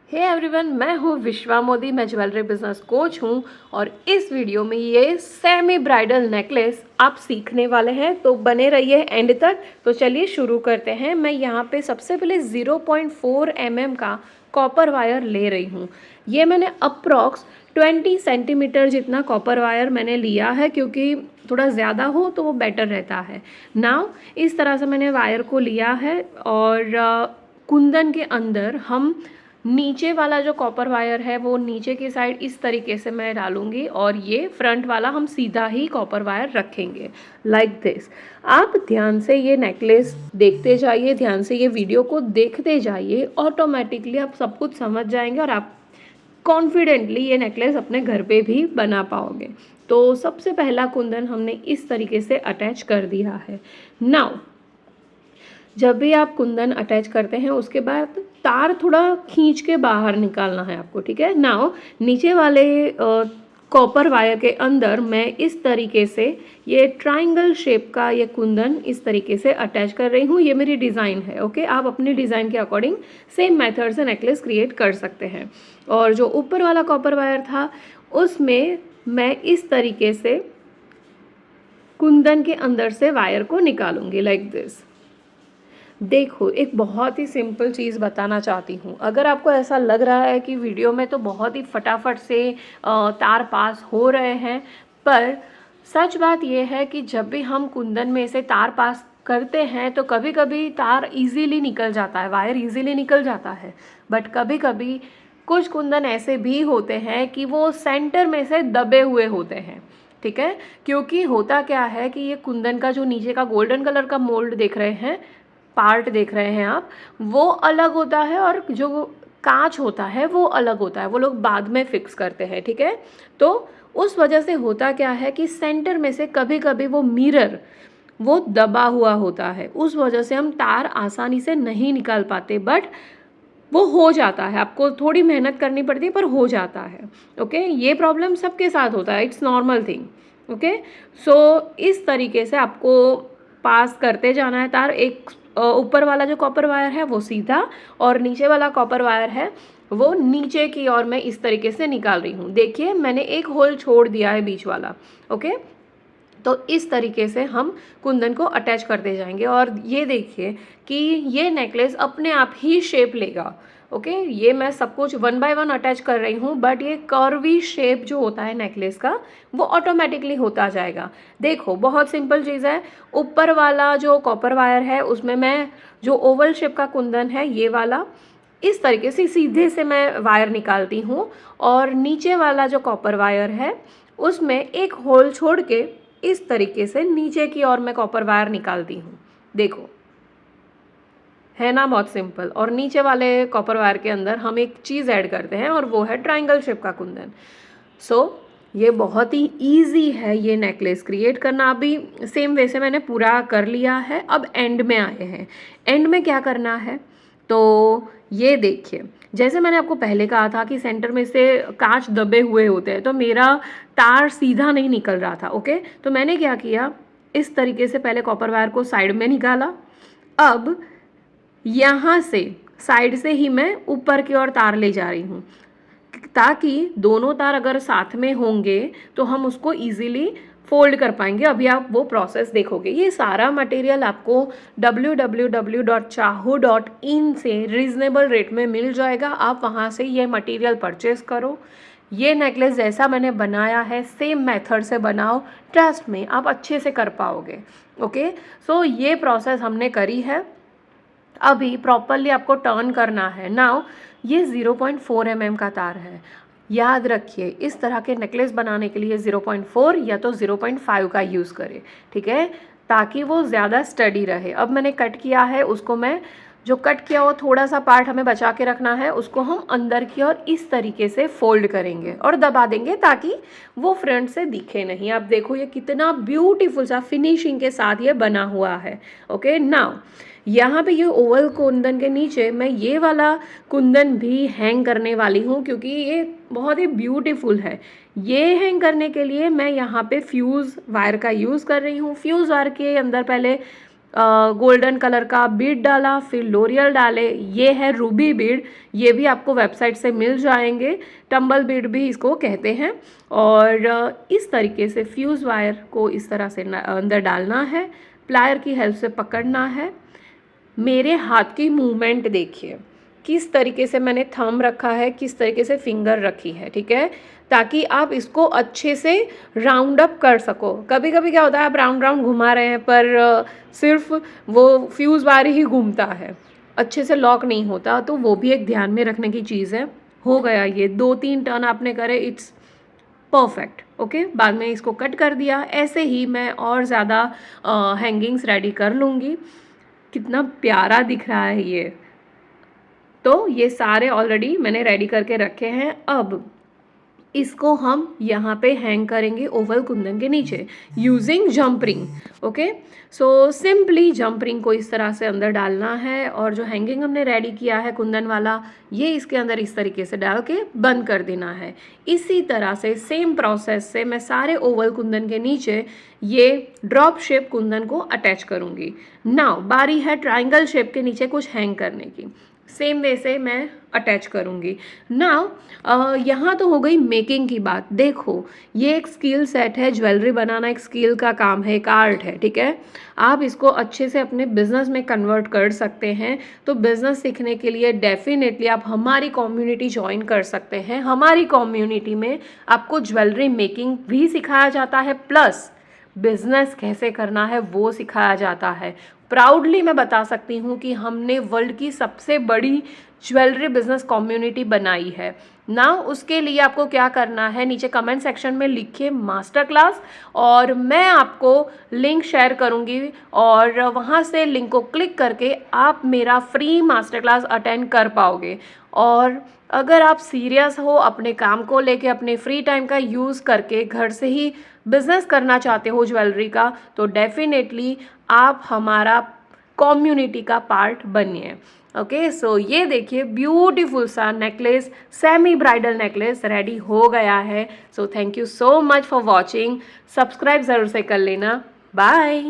Hey everyone, मैं हूँ विश्वा मोदी। मैं ज्वेलरी बिजनेस कोच हूँ और इस वीडियो में ये सेमी ब्राइडल नेकलेस आप सीखने वाले हैं, तो बने रहिए एंड तक। तो चलिए शुरू करते हैं। मैं यहाँ पे सबसे पहले 0.4 mm का कॉपर वायर ले रही हूँ। ये मैंने अप्रॉक्स 20 सेंटीमीटर जितना कॉपर वायर मैंने लिया है, क्योंकि थोड़ा ज़्यादा हो तो वो बेटर रहता है। नाउ इस तरह से मैंने वायर को लिया है और कुंदन के अंदर हम नीचे वाला जो कॉपर वायर है वो नीचे की साइड इस तरीके से मैं डालूंगी और ये फ्रंट वाला हम सीधा ही कॉपर वायर रखेंगे लाइक दिस। आप ध्यान से ये नेकलेस देखते जाइए, ध्यान से ये वीडियो को देखते जाइए, ऑटोमेटिकली आप सब कुछ समझ जाएंगे और आप कॉन्फिडेंटली ये नेकलेस अपने घर पे भी बना पाओगे। तो सबसे पहला कुंदन हमने इस तरीके से अटैच कर दिया है। नाउ जब भी आप कुंदन अटैच करते हैं उसके बाद तार थोड़ा खींच के बाहर निकालना है आपको, ठीक है। नाउ नीचे वाले कॉपर वायर के अंदर मैं इस तरीके से ये ट्रायंगल शेप का ये कुंदन इस तरीके से अटैच कर रही हूँ। ये मेरी डिज़ाइन है, ओके। आप अपनी डिज़ाइन के अकॉर्डिंग सेम मेथड से नेकलेस क्रिएट कर सकते हैं। और जो ऊपर वाला कॉपर वायर था उसमें मैं इस तरीके से कुंदन के अंदर से वायर को निकालूंगी लाइक दिस। देखो, एक बहुत ही सिंपल चीज़ बताना चाहती हूँ। अगर आपको ऐसा लग रहा है कि वीडियो में तो बहुत ही फटाफट से तार पास हो रहे हैं, पर सच बात यह है कि जब भी हम कुंदन में से तार पास करते हैं तो कभी कभी तार इजीली निकल जाता है, वायर इजीली निकल जाता है। बट कभी कभी कुछ कुंदन ऐसे भी होते हैं कि वो सेंटर में से दबे हुए होते हैं, ठीक है। क्योंकि होता क्या है कि ये कुंदन का जो नीचे का गोल्डन कलर का मोल्ड देख रहे हैं, पार्ट देख रहे हैं आप, वो अलग होता है और जो कांच होता है वो अलग होता है। वो लोग बाद में फिक्स करते हैं, ठीक है। तो उस वजह से होता क्या है कि सेंटर में से कभी कभी वो मिरर वो दबा हुआ होता है, उस वजह से हम तार आसानी से नहीं निकाल पाते। बट वो हो जाता है, आपको थोड़ी मेहनत करनी पड़ती है पर हो जाता है, ओके। ये प्रॉब्लम सबके साथ होता है, इट्स नॉर्मल थिंग, ओके। सो इस तरीके से आपको पास करते जाना है तार। एक ऊपर वाला जो कॉपर वायर है वो सीधा और नीचे वाला कॉपर वायर है वो नीचे की ओर मैं इस तरीके से निकाल रही हूँ। देखिए, मैंने एक होल छोड़ दिया है बीच वाला, ओके। तो इस तरीके से हम कुंदन को अटैच करते जाएंगे और ये देखिए कि ये नेकलेस अपने आप ही शेप लेगा, ओके। ये मैं सब कुछ 1 बाय 1 अटैच कर रही हूँ, बट ये कर्वी शेप जो होता है नेकलेस का वो ऑटोमेटिकली होता जाएगा। देखो, बहुत सिंपल चीज़ है। ऊपर वाला जो कॉपर वायर है उसमें मैं जो ओवल शेप का कुंदन है ये वाला इस तरीके से सीधे से मैं वायर निकालती हूँ और नीचे वाला जो कॉपर वायर है उसमें एक होल छोड़ के इस तरीके से नीचे की ओर मैं कॉपर वायर निकालती हूँ। देखो, है ना बहुत सिंपल। और नीचे वाले कॉपर वायर के अंदर हम एक चीज़ ऐड करते हैं और वो है ट्रायंगल शेप का कुंदन। सो ये बहुत ही ईजी है ये नेकलेस क्रिएट करना। अभी सेम वे से मैंने पूरा कर लिया है, अब एंड में आए हैं। एंड में क्या करना है, तो ये देखिए, जैसे मैंने आपको पहले कहा था कि सेंटर में से कांच दबे हुए होते हैं, तो मेरा तार सीधा नहीं निकल रहा था, ओके। तो मैंने क्या किया, इस तरीके से पहले कॉपर वायर को साइड में निकाला। अब यहाँ से साइड से ही मैं ऊपर की ओर तार ले जा रही हूँ, ताकि दोनों तार अगर साथ में होंगे तो हम उसको इजीली फोल्ड कर पाएंगे। अभी आप वो प्रोसेस देखोगे। ये सारा मटेरियल आपको www.chaho.in से रीज़नेबल रेट में मिल जाएगा। आप वहाँ से ये मटेरियल परचेस करो। ये नेकलेस जैसा मैंने बनाया है सेम मेथड से बनाओ, ट्रस्ट में आप अच्छे से कर पाओगे, ओके। सो ये प्रोसेस हमने करी है। अभी प्रॉपरली आपको टर्न करना है। नाउ ये 0.4 mm का तार है। याद रखिए, इस तरह के नेकलेस बनाने के लिए 0.4 या तो 0.5 का यूज़ करें, ठीक है, ताकि वो ज़्यादा स्टडी रहे। अब मैंने कट किया है, उसको मैं जो कट किया वो थोड़ा सा पार्ट हमें बचा के रखना है, उसको हम अंदर की ओर इस तरीके से फोल्ड करेंगे और दबा देंगे ताकि वो फ्रंट से दिखे नहीं। आप देखो ये कितना ब्यूटीफुल सा फिनिशिंग के साथ ये बना हुआ है, ओके। नाउ यहाँ पे ये ओवल कुंदन के नीचे मैं ये वाला कुंदन भी हैंग करने वाली हूँ, क्योंकि ये बहुत ही ब्यूटीफुल है। ये हैंग करने के लिए मैं यहाँ पे फ्यूज़ वायर का यूज़ कर रही हूँ। फ्यूज़ वायर के अंदर पहले गोल्डन कलर का बीड डाला, फिर लोरियल डाले, ये है रूबी बीड, ये भी आपको वेबसाइट से मिल जाएंगे, टम्बल बीड भी इसको कहते हैं। और इस तरीके से फ्यूज़ वायर को इस तरह से अंदर डालना है, प्लायर की हेल्प से पकड़ना है। मेरे हाथ की मूवमेंट देखिए, किस तरीके से मैंने थंब रखा है, किस तरीके से फिंगर रखी है, ठीक है, ताकि आप इसको अच्छे से राउंड अप कर सको। कभी कभी क्या होता है, आप राउंड राउंड घुमा रहे हैं पर सिर्फ वो फ्यूज़ वायर ही घूमता है, अच्छे से लॉक नहीं होता, तो वो भी एक ध्यान में रखने की चीज़ है। हो गया, ये 2-3 टर्न आपने करे, इट्स परफेक्ट। ओके, बाद में इसको कट कर दिया। ऐसे ही मैं और ज़्यादा हैंगिंग्स रेडी कर लूँगी। कितना प्यारा दिख रहा है ये। तो ये सारे ऑलरेडी मैंने रेडी करके रखे हैं। अब इसको हम यहाँ पे हैंग करेंगे ओवल कुंदन के नीचे using jump ring. Okay, so simply jump ring को इस तरह से अंदर डालना है, और जो हैंगिंग हमने रेडी किया है कुंदन वाला, ये इसके अंदर इस तरीके से डाल के बंद कर देना है। इसी तरह से सेम प्रोसेस से मैं सारे ओवल कुंदन के नीचे ये ड्रॉप शेप कुंदन को अटैच करूँगी। नाउ बारी है ट्राइंगल शेप के नीचे कुछ हैंग करने की, सेम वे से मैं अटैच करूँगी। नाउ यहाँ तो हो गई मेकिंग की बात। देखो, ये एक स्किल सेट है, ज्वेलरी बनाना एक स्किल का काम है, एक आर्ट है, ठीक है। आप इसको अच्छे से अपने बिजनेस में कन्वर्ट कर सकते हैं। तो बिजनेस सीखने के लिए डेफिनेटली आप हमारी कम्युनिटी ज्वाइन कर सकते हैं। हमारी कम्युनिटी में आपको ज्वेलरी मेकिंग भी सिखाया जाता है, प्लस बिजनेस कैसे करना है वो सिखाया जाता है। प्राउडली मैं बता सकती हूँ कि हमने वर्ल्ड की सबसे बड़ी ज्वेलरी बिजनेस कम्युनिटी बनाई है ना। उसके लिए आपको क्या करना है, नीचे कमेंट सेक्शन में लिखिए मास्टर क्लास, और मैं आपको लिंक शेयर करूँगी, और वहाँ से लिंक को क्लिक करके आप मेरा फ्री मास्टर क्लास अटेंड कर पाओगे। और अगर आप सीरियस हो अपने काम को लेके, अपने फ्री टाइम का यूज़ करके घर से ही बिजनेस करना चाहते हो ज्वेलरी का, तो डेफिनेटली आप हमारा कम्युनिटी का पार्ट बनिए। ओके, सो ये देखिए ब्यूटीफुल सा necklace, semi bridal necklace ready हो गया है। So thank you so much for watching. Subscribe ज़रूर से कर लेना। बाय।